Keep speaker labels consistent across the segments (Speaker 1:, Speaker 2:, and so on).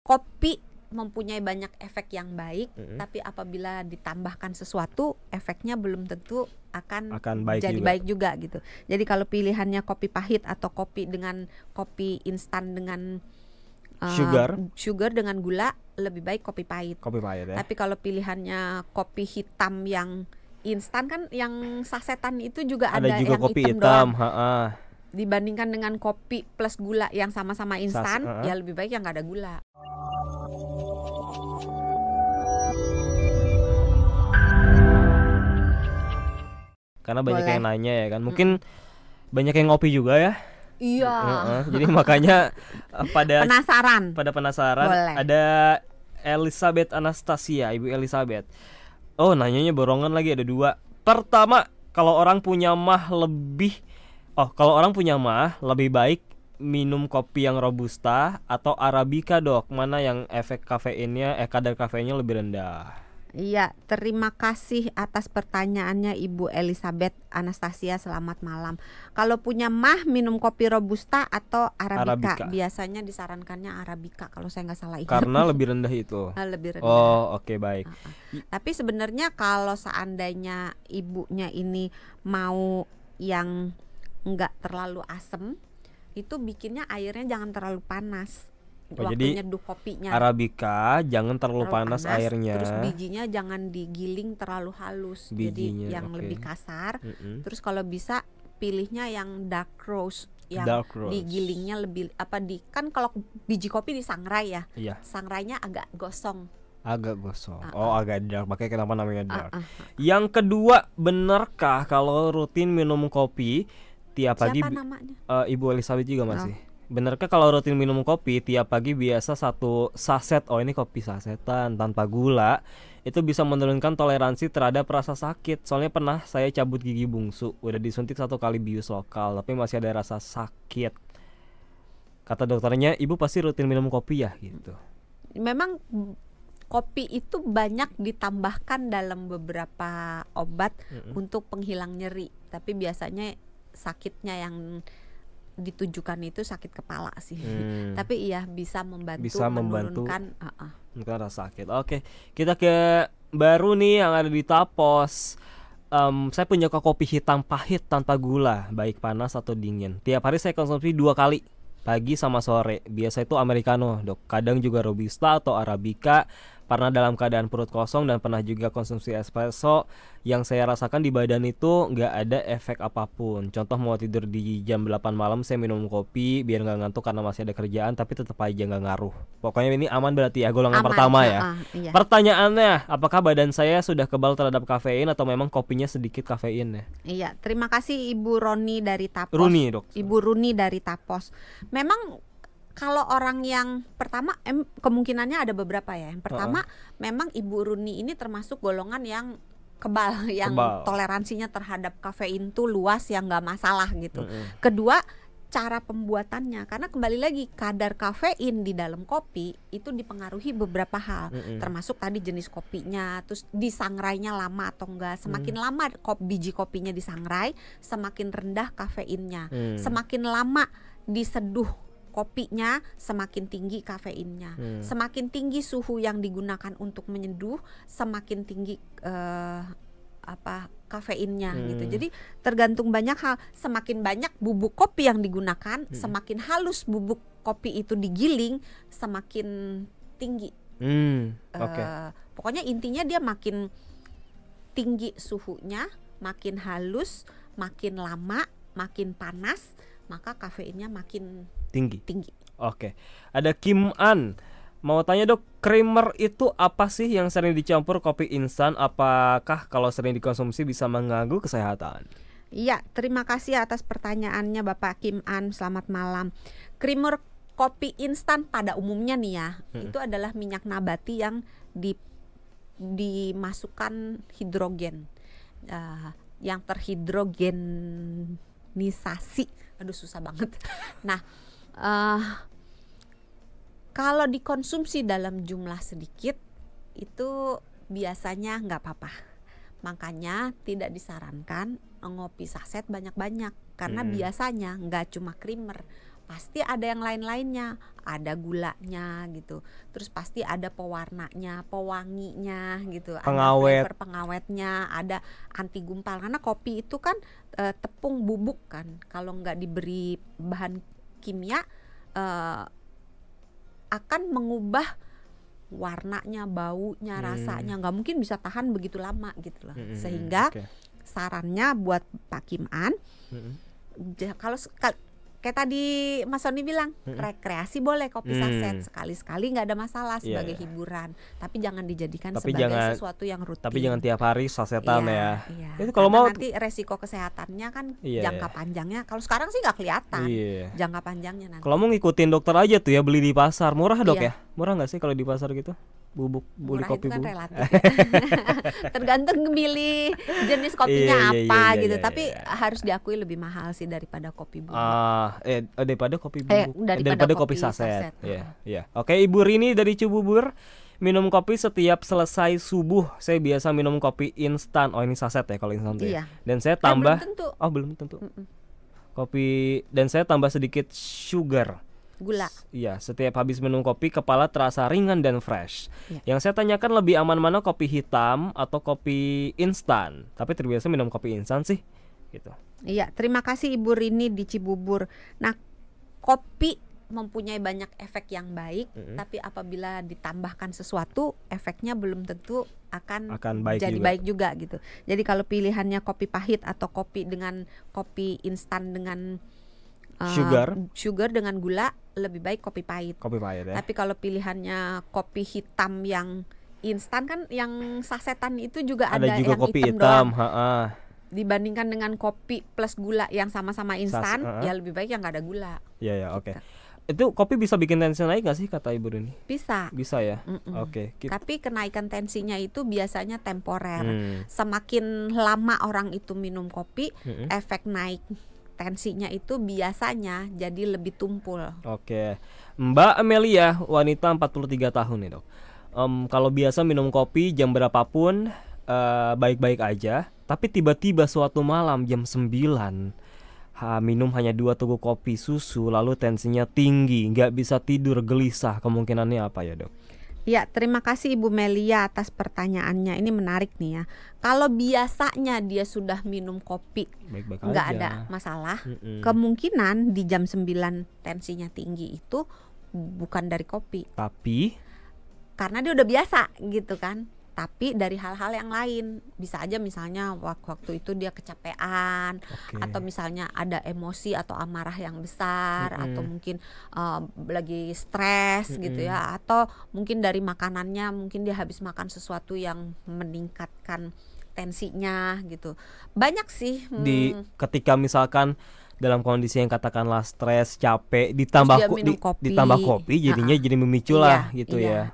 Speaker 1: Kopi mempunyai banyak efek yang baik, tapi apabila ditambahkan sesuatu, efeknya belum tentu akan
Speaker 2: baik
Speaker 1: jadi
Speaker 2: juga.
Speaker 1: baik juga gitu. Jadi kalau pilihannya kopi pahit atau kopi instan dengan sugar dengan gula, lebih baik kopi pahit.
Speaker 2: Kopi pahit ya.
Speaker 1: Tapi kalau pilihannya kopi hitam yang instan, kan yang sasetan itu juga ada
Speaker 2: juga
Speaker 1: yang
Speaker 2: kopi
Speaker 1: hitam doang.
Speaker 2: Ha-ha.
Speaker 1: Dibandingkan dengan kopi plus gula yang sama-sama instan, ya lebih baik yang nggak ada gula.
Speaker 2: Karena banyak yang nanya ya kan, mungkin banyak yang ngopi juga ya.
Speaker 1: Iya.
Speaker 2: Jadi makanya pada penasaran.
Speaker 1: Boleh.
Speaker 2: Ada Elizabeth Anastasia, Ibu Elizabeth. Oh, nanyanya borongan lagi, ada 2. Pertama, kalau orang punya mah lebih baik minum kopi yang robusta atau arabica, Dok? Mana yang efek kafeinnya, kadar kafeinnya lebih rendah?
Speaker 1: Iya, terima kasih atas pertanyaannya Ibu Elizabeth Anastasia, selamat malam. Kalau punya mah minum kopi robusta atau arabica. Biasanya disarankannya arabica kalau saya nggak salah ingat.
Speaker 2: Karena lebih rendah itu.
Speaker 1: Lebih rendah.
Speaker 2: Oh, oke, baik.
Speaker 1: Tapi sebenarnya kalau seandainya ibunya ini mau yang nggak terlalu asem, itu bikinnya airnya jangan terlalu panas. Waktu nyeduh kopinya,
Speaker 2: arabica jangan terlalu panas airnya.
Speaker 1: Terus bijinya jangan digiling terlalu halus, jadi yang lebih kasar. Terus kalau bisa pilihnya yang dark roast, yang digilingnya lebih kan kalau biji kopi disangrai ya. Sangrainya agak gosong.
Speaker 2: Agak dark, makanya kenapa namanya dark. Yang kedua, benarkah kalau rutin minum kopi tiap pagi?
Speaker 1: Siapa namanya?
Speaker 2: Ibu Elizabeth juga masih. Benarkah kalau rutin minum kopi tiap pagi biasa 1 saset, ini kopi sasetan tanpa gula, itu bisa menurunkan toleransi terhadap rasa sakit? Soalnya pernah saya cabut gigi bungsu, udah disuntik 1 kali bius lokal, tapi masih ada rasa sakit. Kata dokternya, ibu pasti rutin minum kopi ya gitu.
Speaker 1: Memang kopi itu banyak ditambahkan dalam beberapa obat untuk penghilang nyeri, tapi biasanya sakitnya yang ditujukan itu sakit kepala sih. Tapi iya bisa membantu menurunkan
Speaker 2: rasa sakit. Oke, kita ke baru nih yang ada di Tapos. Saya punya kopi hitam pahit tanpa gula, baik panas atau dingin. Tiap hari saya konsumsi 2 kali, pagi sama sore. Biasa itu americano, Dok. Kadang juga robusta atau arabica. Pernah dalam keadaan perut kosong dan pernah juga konsumsi espresso. Yang saya rasakan di badan itu nggak ada efek apapun. Contoh mau tidur di jam 8 malam saya minum kopi biar nggak ngantuk karena masih ada kerjaan, tapi tetap aja nggak ngaruh. Pokoknya ini aman berarti ya, golongan pertama ya.
Speaker 1: Iya.
Speaker 2: Pertanyaannya, apakah badan saya sudah kebal terhadap kafein atau memang kopinya sedikit kafein ya?
Speaker 1: Iya, terima kasih Ibu Roni dari Tapos.
Speaker 2: Dok.
Speaker 1: Ibu Runi dari Tapos. Memang kalau orang yang pertama, kemungkinannya ada beberapa ya. Yang pertama, memang Ibu Runi ini termasuk golongan yang kebal, yang toleransinya terhadap kafein tuh luas, yang nggak masalah gitu. Kedua, cara pembuatannya, karena kembali lagi kadar kafein di dalam kopi itu dipengaruhi beberapa hal, termasuk tadi jenis kopinya, terus disangrainya lama atau enggak. Semakin lama biji kopinya disangrai, semakin rendah kafeinnya. Semakin lama diseduh kopinya, semakin tinggi kafeinnya. Semakin tinggi suhu yang digunakan untuk menyeduh, semakin tinggi kafeinnya gitu. Jadi tergantung banyak hal. Semakin banyak bubuk kopi yang digunakan, semakin halus bubuk kopi itu digiling, semakin tinggi. Pokoknya intinya dia makin tinggi suhunya, makin halus, makin lama, makin panas, maka kafeinnya makin tinggi.
Speaker 2: Oke. Ada Kim An mau tanya, Dok, creamer itu apa sih yang sering dicampur kopi instan? Apakah kalau sering dikonsumsi bisa mengganggu kesehatan?
Speaker 1: Iya, terima kasih atas pertanyaannya Bapak Kim An, selamat malam. Creamer kopi instan pada umumnya nih ya, itu adalah minyak nabati yang dimasukkan hidrogen, yang terhidrogenisasi. Aduh susah banget. Nah, kalau dikonsumsi dalam jumlah sedikit itu biasanya nggak apa-apa. Makanya tidak disarankan ngopi saset banyak-banyak, karena biasanya nggak cuma creamer, pasti ada yang lain-lainnya, ada gulanya gitu, terus pasti ada pewarnanya, pewanginya gitu,
Speaker 2: pengawet,
Speaker 1: ada flavor pengawetnya, ada anti gumpal, karena kopi itu kan tepung bubuk kan, kalau nggak diberi bahan kimia akan mengubah warnanya, baunya, rasanya, nggak mungkin bisa tahan begitu lama gitu loh. Sehingga sarannya buat Pak Kim An, kalau kayak tadi Mas Sony bilang, rekreasi boleh kopi saset sekali-sekali, nggak ada masalah sebagai hiburan, tapi jangan dijadikan sebagai sesuatu yang rutin.
Speaker 2: Tapi jangan tiap hari sasetan ya.
Speaker 1: Itu kalau mau nanti resiko kesehatannya kan jangka panjangnya. Kalau sekarang sih nggak kelihatan jangka panjangnya nanti.
Speaker 2: Kalau mau ngikutin dokter aja tuh ya, beli di pasar murah dok ya? Murah nggak sih kalau di pasar gitu? Beli kopi
Speaker 1: itu kan
Speaker 2: bubuk
Speaker 1: relatif. Tergantung milih jenis kopinya apa gitu. Tapi harus diakui lebih mahal sih daripada kopi bubuk.
Speaker 2: Daripada kopi bubuk. Daripada kopi saset.
Speaker 1: Ya.
Speaker 2: Oke, Ibu Rini dari Cibubur, minum kopi setiap selesai subuh. Saya biasa minum kopi instan. Oh, ini saset ya kalau instan tuh ya. Dan saya tambah belum tentu. Kopi, dan saya tambah sedikit sugar, gula. Iya, setiap habis minum kopi kepala terasa ringan dan fresh. Yang saya tanyakan, lebih aman mana, kopi hitam atau kopi instan? Tapi terbiasa minum kopi instan sih gitu.
Speaker 1: Iya, terima kasih Ibu Rini di Cibubur. Nah, kopi mempunyai banyak efek yang baik, tapi apabila ditambahkan sesuatu, efeknya belum tentu akan baik jadi juga. Baik juga gitu. Jadi kalau pilihannya kopi pahit atau kopi instan dengan sugar dengan gula, lebih baik kopi pahit. Ya. Tapi kalau pilihannya kopi hitam yang instan, kan yang sasetan itu juga ada
Speaker 2: juga
Speaker 1: yang
Speaker 2: kopi
Speaker 1: hitam. Dibandingkan dengan kopi plus gula yang sama-sama instan, ya lebih baik yang nggak ada gula.
Speaker 2: Iya, oke. Itu kopi bisa bikin tensi naik nggak sih kata Ibu Rini? Bisa ya. Oke.
Speaker 1: Tapi kenaikan tensinya itu biasanya temporer. Semakin lama orang itu minum kopi, efek naik tensinya itu biasanya jadi lebih tumpul. Oke.
Speaker 2: Mbak Amelia, wanita 43 tahun nih dok. Kalau biasa minum kopi jam berapapun baik-baik aja, tapi tiba-tiba suatu malam jam 9 minum hanya 2 teguk kopi susu, lalu tensinya tinggi, nggak bisa tidur, gelisah. Kemungkinannya apa ya dok?
Speaker 1: Ya, terima kasih Ibu Melia atas pertanyaannya. Ini menarik nih ya. Kalau biasanya dia sudah minum kopi, nggak ada masalah, kemungkinan di jam 9 tensinya tinggi itu bukan dari kopi.
Speaker 2: Tapi
Speaker 1: karena dia udah biasa gitu kan. Tapi dari hal-hal yang lain, bisa aja misalnya waktu itu dia kecapean, atau misalnya ada emosi atau amarah yang besar, atau mungkin lagi stres gitu ya, atau mungkin dari makanannya, mungkin dia habis makan sesuatu yang meningkatkan tensinya gitu. Banyak sih.
Speaker 2: Ketika misalkan dalam kondisi yang katakanlah stres, capek, ditambah kopi jadinya jadi memicu lah gitu ya.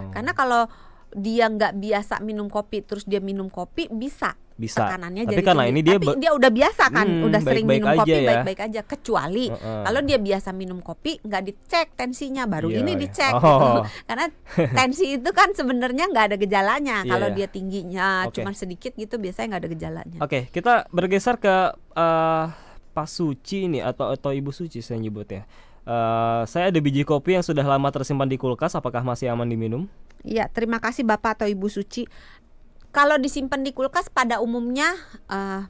Speaker 1: Karena kalau dia nggak biasa minum kopi terus dia minum kopi, bisa tekanannya
Speaker 2: tapi
Speaker 1: jadi
Speaker 2: karena
Speaker 1: tinggi.
Speaker 2: Ini
Speaker 1: dia udah biasa kan, udah sering minum kopi
Speaker 2: ya.
Speaker 1: baik-baik aja, kecuali kalau dia biasa minum kopi nggak dicek tensinya, baru ini dicek gitu. Karena tensi itu kan sebenarnya nggak ada gejalanya. Kalau dia tingginya cuma sedikit gitu, biasanya nggak ada gejalanya.
Speaker 2: Oke, kita bergeser ke Pak Suci ini atau Ibu Suci saya nyebut ya. Saya ada biji kopi yang sudah lama tersimpan di kulkas, apakah masih aman diminum?
Speaker 1: Iya, terima kasih Bapak atau Ibu Suci. Kalau disimpan di kulkas pada umumnya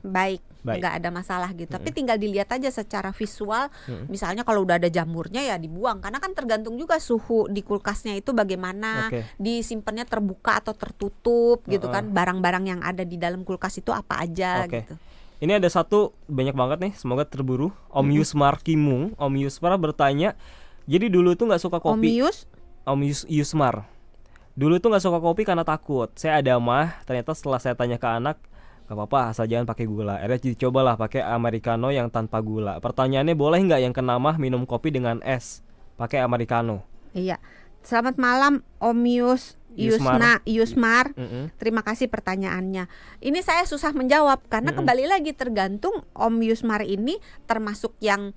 Speaker 1: baik, nggak ada masalah gitu. Tapi tinggal dilihat aja secara visual. Misalnya kalau udah ada jamurnya ya dibuang, karena kan tergantung juga suhu di kulkasnya itu bagaimana, disimpannya terbuka atau tertutup gitu kan. Barang-barang yang ada di dalam kulkas itu apa aja gitu.
Speaker 2: Ini ada satu, banyak banget nih, semoga terburu. Om Yusmar Kimung, Om Yusmar bertanya, jadi dulu tuh nggak suka kopi. Om Yusmar. Dulu tuh nggak suka kopi karena takut. Saya ada mah, ternyata setelah saya tanya ke anak, gak apa-apa asal jangan pakai gula. Akhirnya cobalah pakai americano yang tanpa gula. Pertanyaannya, boleh nggak yang kena mah minum kopi dengan es pakai americano?
Speaker 1: Iya. Selamat malam Om Yusmar. Terima kasih pertanyaannya. Ini saya susah menjawab karena kembali lagi tergantung Om Yusmar ini termasuk yang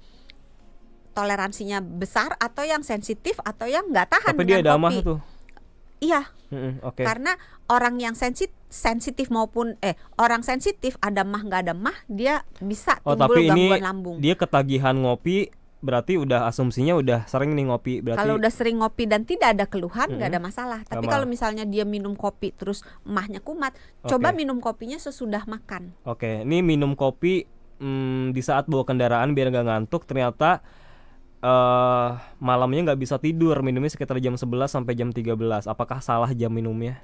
Speaker 1: toleransinya besar atau yang sensitif atau yang nggak tahan
Speaker 2: tapi
Speaker 1: dengan
Speaker 2: dia ada
Speaker 1: kopi.
Speaker 2: mah tuh.
Speaker 1: Iya. Karena orang yang sensitif maupun orang sensitif ada mah nggak ada mah, dia bisa timbul gangguan lambung.
Speaker 2: Dia ketagihan ngopi berarti udah asumsinya udah sering nih ngopi. Berarti
Speaker 1: kalau udah sering ngopi dan tidak ada keluhan nggak ada masalah. Tapi kalau misalnya dia minum kopi terus emahnya kumat, coba minum kopinya sesudah makan.
Speaker 2: Oke, ini minum kopi di saat bawa kendaraan biar nggak ngantuk. Ternyata malamnya nggak bisa tidur, minumnya sekitar jam 11 sampai jam 13. Apakah salah jam minumnya?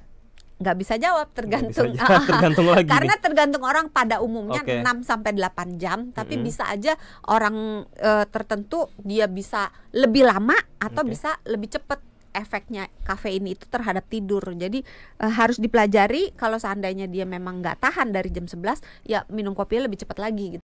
Speaker 1: Nggak bisa jawab, tergantung.
Speaker 2: Tergantung lagi
Speaker 1: Karena
Speaker 2: nih.
Speaker 1: tergantung orang, pada umumnya 6 sampai 8 jam, tapi bisa aja orang tertentu dia bisa lebih lama atau bisa lebih cepat efeknya kafein itu terhadap tidur. Jadi harus dipelajari. Kalau seandainya dia memang nggak tahan dari jam 11, ya minum kopinya lebih cepat lagi gitu.